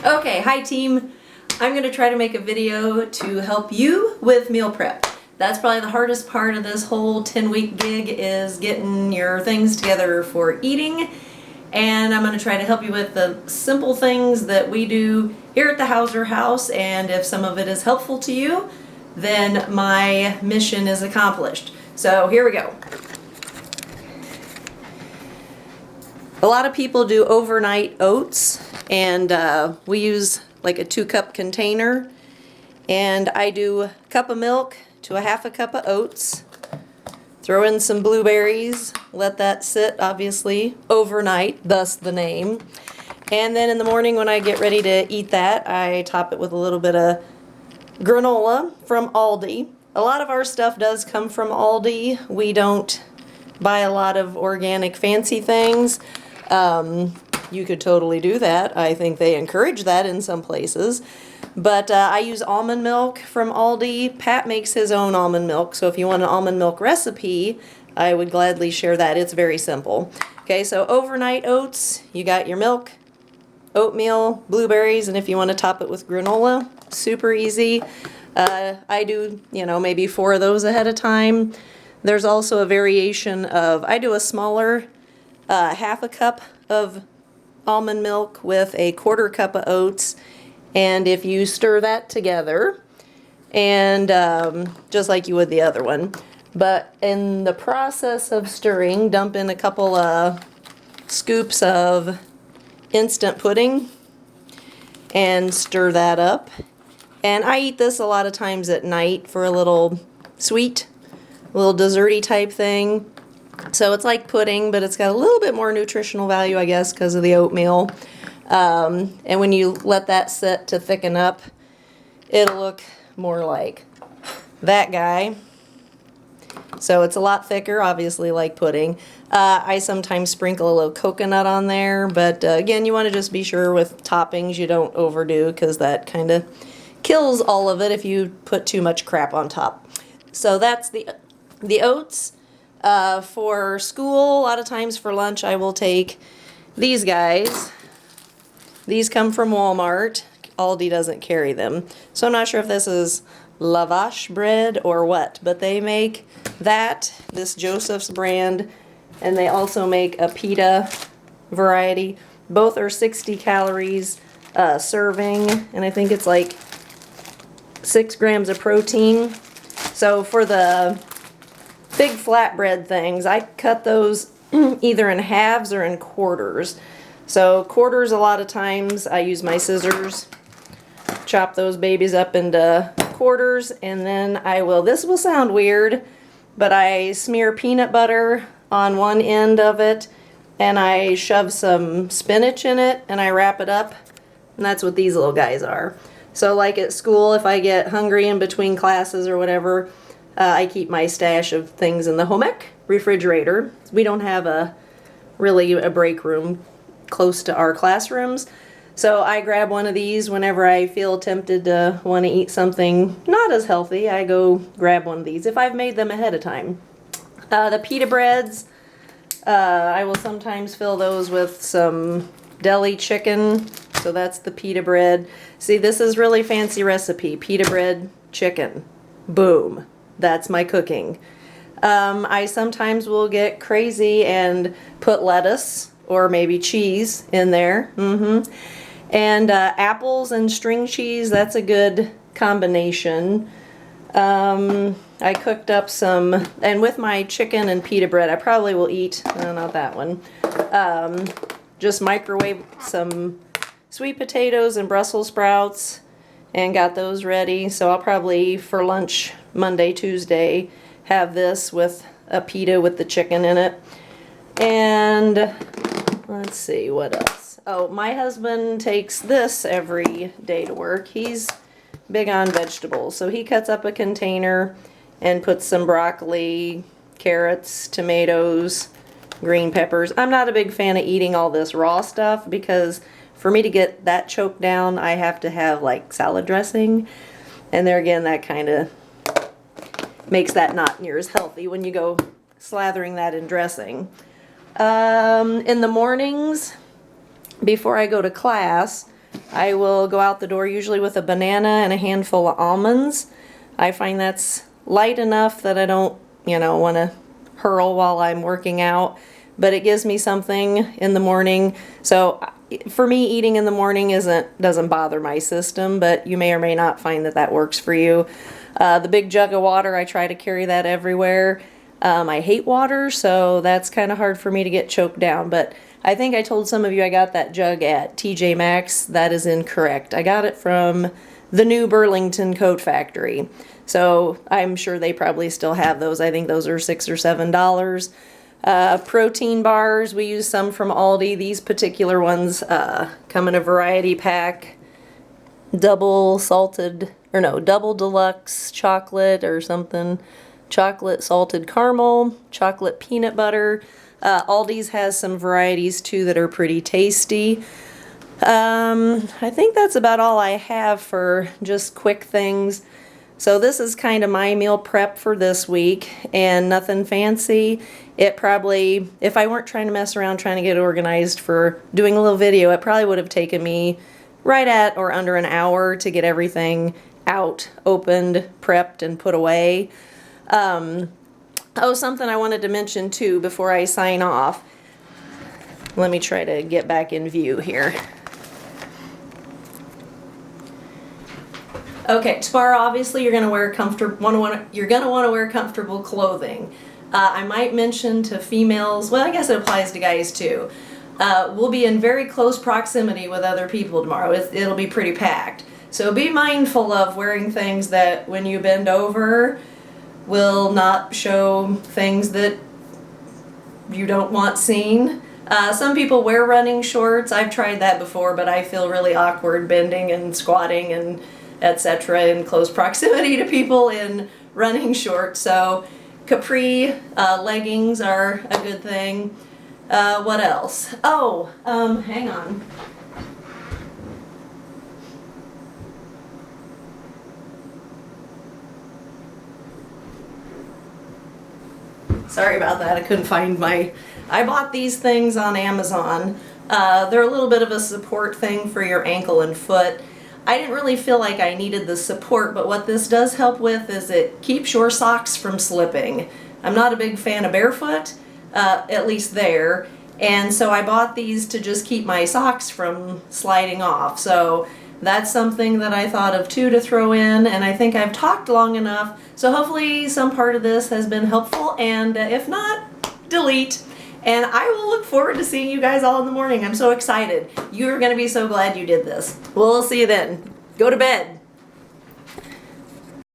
Okay, hi team. I'm going to try to make a video to help you with meal prep. That's probably the hardest part of this whole 10-week gig, is getting your things together for eating. And I'm going to try to help you with the simple things that we do here at the Hauser House, and if some of it is helpful to you, then my mission is accomplished. So here we go. A lot of people do overnight oats, and we use like a 2-cup container, and I do a cup of milk to a half a cup of oats, throw in some blueberries, let that sit obviously overnight, thus the name, and then in the morning when I get ready to eat that, I top it with a little bit of granola from Aldi. A lot of our stuff does come from Aldi. We don't buy a lot of organic fancy things. You could totally do that. I think they encourage that in some places. But I use almond milk from Aldi. Pat makes his own almond milk, so if you want an almond milk recipe, I would gladly share that. It's very simple. Okay, so overnight oats, you got your milk, oatmeal, blueberries, and if you want to top it with granola, super easy. I do, maybe 4 of those ahead of time. There's also a variation of, I do a smaller half a cup of almond milk with a 1/4 cup of oats, and if you stir that together, and just like you would the other one, but in the process of stirring, dump in a couple of scoops of instant pudding and stir that up. And I eat this a lot of times at night for a little sweet, a little desserty type thing. So it's like pudding, but it's got a little bit more nutritional value, I guess, because of the oatmeal. And when you let that sit to thicken up, it'll look more like that guy. So it's a lot thicker, obviously, like pudding. I sometimes sprinkle a little coconut on there, but again, you want to just be sure with toppings you don't overdo, because that kind of kills all of it if you put too much crap on top. So that's the oats. For school, a lot of times for lunch, I will take these guys. These come from Walmart. Aldi doesn't carry them. So I'm not sure if this is lavash bread or what, but they make that, this Joseph's brand, and they also make a pita variety. Both are 60 calories serving, and I think it's like 6 grams of protein. So for the big flatbread things, I cut those either in halves or in quarters. So quarters, a lot of times I use my scissors, chop those babies up into quarters, and then I will, this will sound weird, but I smear peanut butter on one end of it, and I shove some spinach in it, and I wrap it up, and that's what these little guys are. So like at school, if I get hungry in between classes or whatever, I keep my stash of things in the home ec refrigerator. We don't have really a break room close to our classrooms, so I grab one of these whenever I feel tempted to want to eat something not as healthy. I go grab one of these if I've made them ahead of time. The pita breads, I will sometimes fill those with some deli chicken, so that's the pita bread. See, this is really fancy recipe, pita bread chicken. Boom. That's my cooking. I sometimes will get crazy and put lettuce or maybe cheese in there. And apples and string cheese, that's a good combination. I cooked up some, and with my chicken and pita bread, I probably will eat, not that one, just microwave some sweet potatoes and Brussels sprouts and got those ready. So I'll probably, for lunch Monday, Tuesday, have this with a pita with the chicken in it. And let's see, what else? Oh, my husband takes this every day to work. He's big on vegetables, so he cuts up a container and puts some broccoli, carrots, tomatoes, green peppers. I'm not a big fan of eating all this raw stuff, because for me to get that choked down, I have to have like salad dressing, and there again, that kind of makes that not near as healthy when you go slathering that in dressing. In the mornings, before I go to class, I will go out the door usually with a banana and a handful of almonds. I find that's light enough that I don't, want to hurl while I'm working out, but it gives me something in the morning. So for me, eating in the morning doesn't bother my system, but you may or may not find that works for you. The big jug of water, I try to carry that everywhere. I hate water, so that's kind of hard for me to get choked down, but I think I told some of you I got that jug at TJ Maxx. That is incorrect. I got it from the new Burlington Coat Factory. So I'm sure they probably still have those. I think those are $6 or $7. Protein bars, we use some from Aldi. These particular ones come in a variety pack. Double deluxe chocolate or something. Chocolate salted caramel, chocolate peanut butter. Aldi's has some varieties too that are pretty tasty. I think that's about all I have for just quick things. So this is kind of my meal prep for this week, and nothing fancy. It probably, if I weren't trying to mess around trying to get organized for doing a little video, it probably would have taken me right at or under an hour to get everything out, opened, prepped, and put away. Oh, something I wanted to mention too before I sign off. Let me try to get back in view here. Okay, tomorrow obviously you're gonna wear you're gonna want to wear comfortable clothing. I might mention to females, well, I guess it applies to guys too. We'll be in very close proximity with other people tomorrow. It'll be pretty packed. So be mindful of wearing things that when you bend over will not show things that you don't want seen. Some people wear running shorts. I've tried that before, but I feel really awkward bending and squatting and etc. in close proximity to people in running shorts. So capri leggings are a good thing. What else? Oh, hang on. Sorry about that. I couldn't find I bought these things on Amazon. They're a little bit of a support thing for your ankle and foot. I didn't really feel like I needed the support, but what this does help with is it keeps your socks from slipping. I'm not a big fan of barefoot, at least there, and so I bought these to just keep my socks from sliding off. So that's something that I thought of too to throw in, and I think I've talked long enough, so hopefully some part of this has been helpful, and if not, delete. And I will look forward to seeing you guys all in the morning. I'm so excited. You're going to be so glad you did this. We'll see you then. Go to bed.